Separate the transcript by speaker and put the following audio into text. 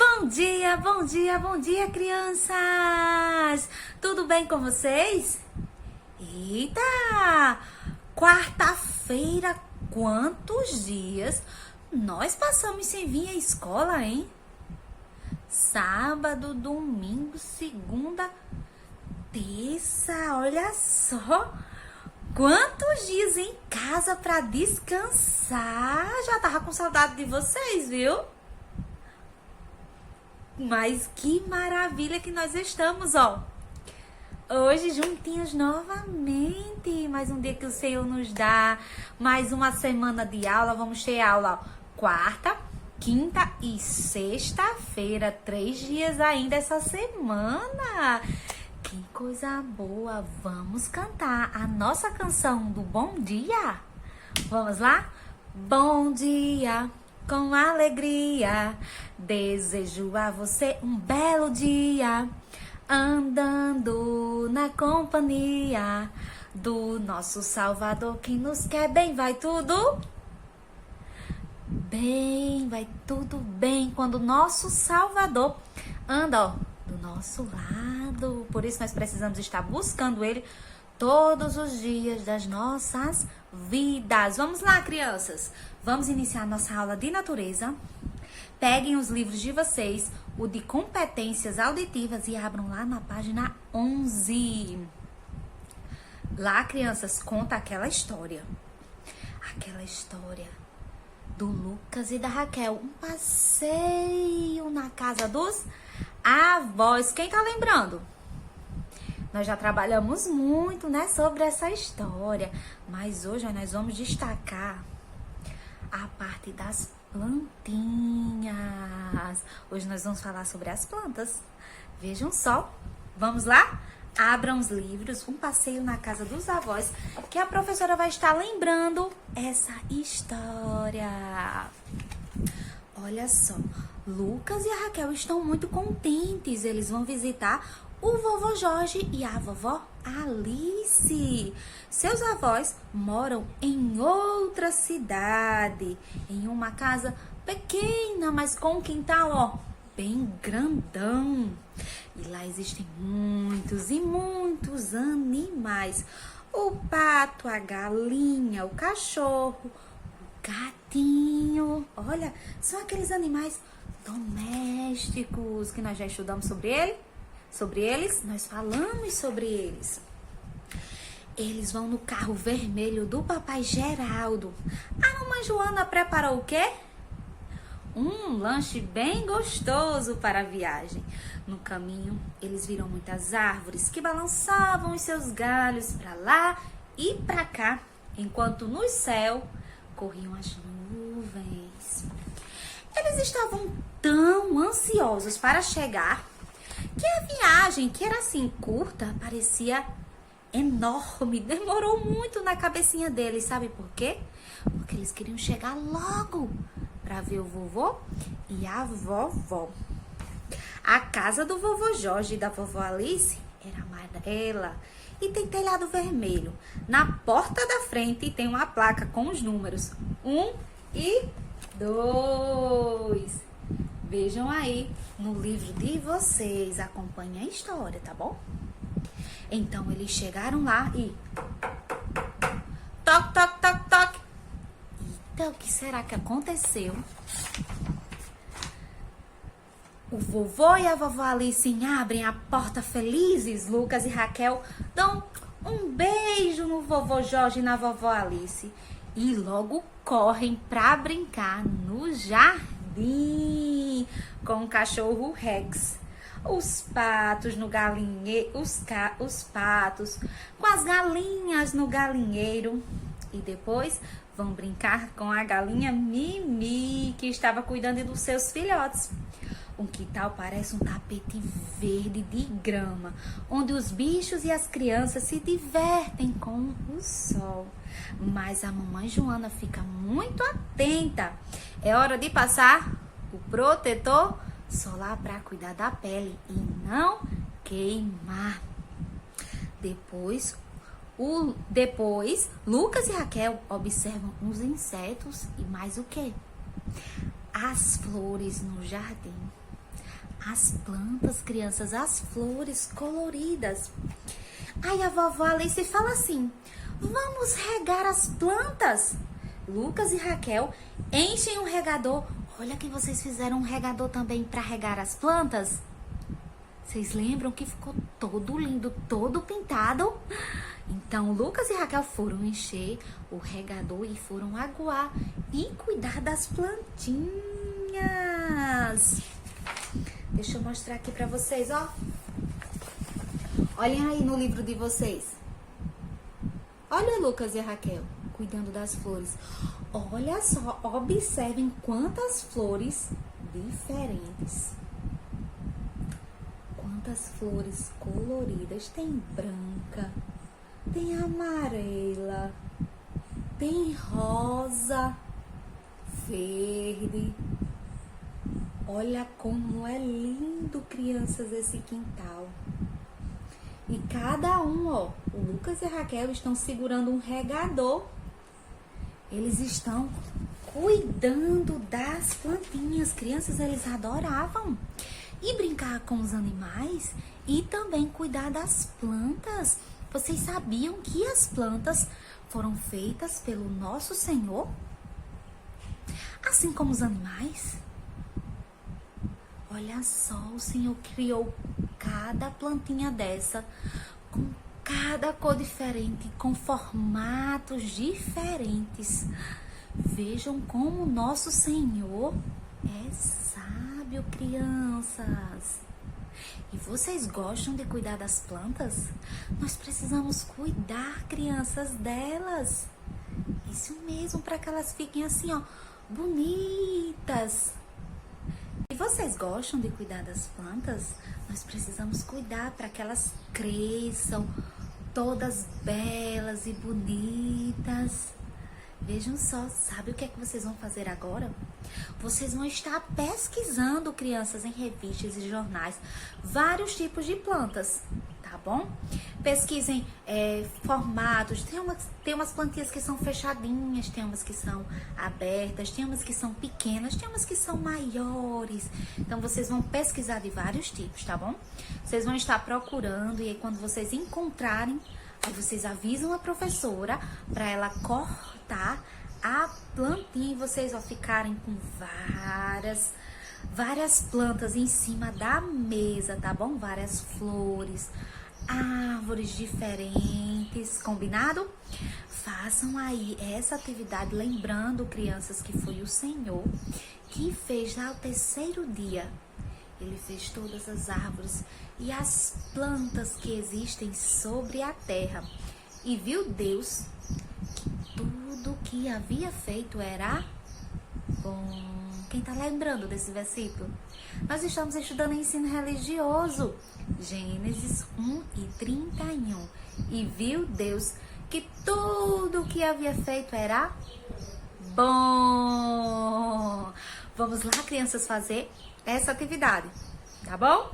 Speaker 1: Bom dia, bom dia, bom dia, crianças! Tudo bem com vocês? Eita! Quarta-feira, quantos dias nós passamos sem vir à escola, hein? Sábado, domingo, segunda, terça, olha só! Quantos dias em casa para descansar? Já tava com saudade de vocês, viu? Mas que maravilha que nós estamos, ó. Hoje juntinhos novamente. Mais um dia que o Senhor nos dá. Mais uma semana de aula. Vamos ter aula quarta, quinta e sexta-feira. 3 dias ainda essa semana. Que coisa boa. Vamos cantar a nossa canção do bom dia? Vamos lá? Bom dia. Com alegria, desejo a você um belo dia, andando na companhia do nosso Salvador que nos quer bem. Vai tudo bem, vai tudo bem quando o nosso Salvador anda, ó, do nosso lado. Por isso nós precisamos estar buscando Ele todos os dias das nossas vidas. Vamos lá, crianças. Vamos iniciar nossa aula de natureza. Peguem os livros de vocês, o de competências auditivas, e abram lá na página 11. Lá, crianças, conta aquela história. Aquela história do Lucas e da Raquel. Um passeio na casa dos avós. Quem tá lembrando? Nós já trabalhamos muito, né, sobre essa história. Mas hoje nós vamos destacar a parte das plantinhas. Hoje nós vamos falar sobre as plantas. Vejam só. Vamos lá? Abram os livros. Um passeio na casa dos avós, que a professora vai estar lembrando essa história. Olha só. Lucas e a Raquel estão muito contentes. Eles vão visitar o vovô Jorge e a vovó Alice. Seus avós moram em outra cidade, em uma casa pequena, mas com um quintal, ó, bem grandão. E lá existem muitos e muitos animais. O pato, a galinha, o cachorro, o gatinho. Olha, são aqueles animais domésticos que nós já estudamos sobre eles, nós falamos sobre eles. Eles vão no carro vermelho do papai Geraldo. A mamãe Joana preparou o quê? Um lanche bem gostoso para a viagem. No caminho, eles viram muitas árvores que balançavam os seus galhos para lá e para cá, enquanto no céu corriam as nuvens. Eles estavam tão ansiosos para chegar que a viagem, que era assim curta, parecia enorme. Demorou muito na cabecinha deles. Sabe por quê? Porque eles queriam chegar logo para ver o vovô e a vovó. A casa do vovô Jorge e da vovó Alice era amarela e tem telhado vermelho. Na porta da frente tem uma placa com os números 1 e 2. Vejam aí no livro de vocês. Acompanhem a história, tá bom? Então, eles chegaram lá e... Toque, toque, toque, toque. Eita, o que será que aconteceu? O vovô e a vovó Alice abrem a porta felizes. Lucas e Raquel dão um beijo no vovô Jorge e na vovó Alice. E logo correm pra brincar no jardim com o cachorro Rex, os patos no galinheiro, os patos com as galinhas no galinheiro, e depois vão brincar com a galinha Mimi, que estava cuidando dos seus filhotes. Um quintal parece um tapete verde de grama, onde os bichos e as crianças se divertem com o sol. Mas a mamãe Joana fica muito atenta. É hora de passar o protetor solar para cuidar da pele e não queimar. Depois, Lucas e Raquel observam os insetos e mais o quê? As flores no jardim. as plantas, crianças, as flores coloridas. Aí a vovó Alice fala assim: vamos regar as plantas. Lucas e Raquel enchem um regador. Olha que vocês fizeram um regador também para regar as plantas. Vocês lembram que ficou todo lindo, todo pintado? Então, Lucas e Raquel foram encher o regador e foram aguar e cuidar das plantinhas. Deixa eu mostrar aqui pra vocês, ó. Olhem aí no livro de vocês. Olha Lucas e Raquel cuidando das flores. Olha só, observem quantas flores diferentes. Quantas flores coloridas. Tem branca, tem amarela, tem rosa, verde. Olha como é lindo, crianças, esse quintal. E cada um, ó, o Lucas e a Raquel estão segurando um regador. Eles estão cuidando das plantinhas. Crianças, eles adoravam e brincar com os animais e também cuidar das plantas. Vocês sabiam que as plantas foram feitas pelo nosso Senhor? Assim como os animais? Olha só, o Senhor criou cada plantinha dessa, com cada cor diferente, com formatos diferentes. Vejam como o nosso Senhor é sábio, crianças. E vocês gostam de cuidar das plantas? Nós precisamos cuidar, crianças, delas. Isso mesmo, para que elas fiquem assim, ó, bonitas. E vocês gostam de cuidar das plantas? Nós precisamos cuidar para que elas cresçam todas belas e bonitas. Vejam só, sabe o que é que vocês vão fazer agora? Vocês vão estar pesquisando, crianças, em revistas e jornais, vários tipos de plantas, tá bom? Pesquisem formatos, tem umas plantinhas que são fechadinhas, tem umas que são abertas, tem umas que são pequenas, tem umas que são maiores. Então, vocês vão pesquisar de vários tipos, tá bom? Vocês vão estar procurando e aí quando vocês encontrarem, aí vocês avisam a professora para ela cortar a plantinha e vocês vão ficarem com várias plantas em cima da mesa, tá bom? Várias flores, árvores diferentes, combinado? Façam aí essa atividade, lembrando, crianças, que foi o Senhor que fez lá o terceiro dia. Ele fez todas as árvores e as plantas que existem sobre a terra. E viu Deus que tudo que havia feito era bom. Quem está lembrando desse versículo? Nós estamos estudando ensino religioso. Gênesis 1:31. E viu Deus que tudo que havia feito era bom. Vamos lá, crianças, fazer essa atividade, tá bom?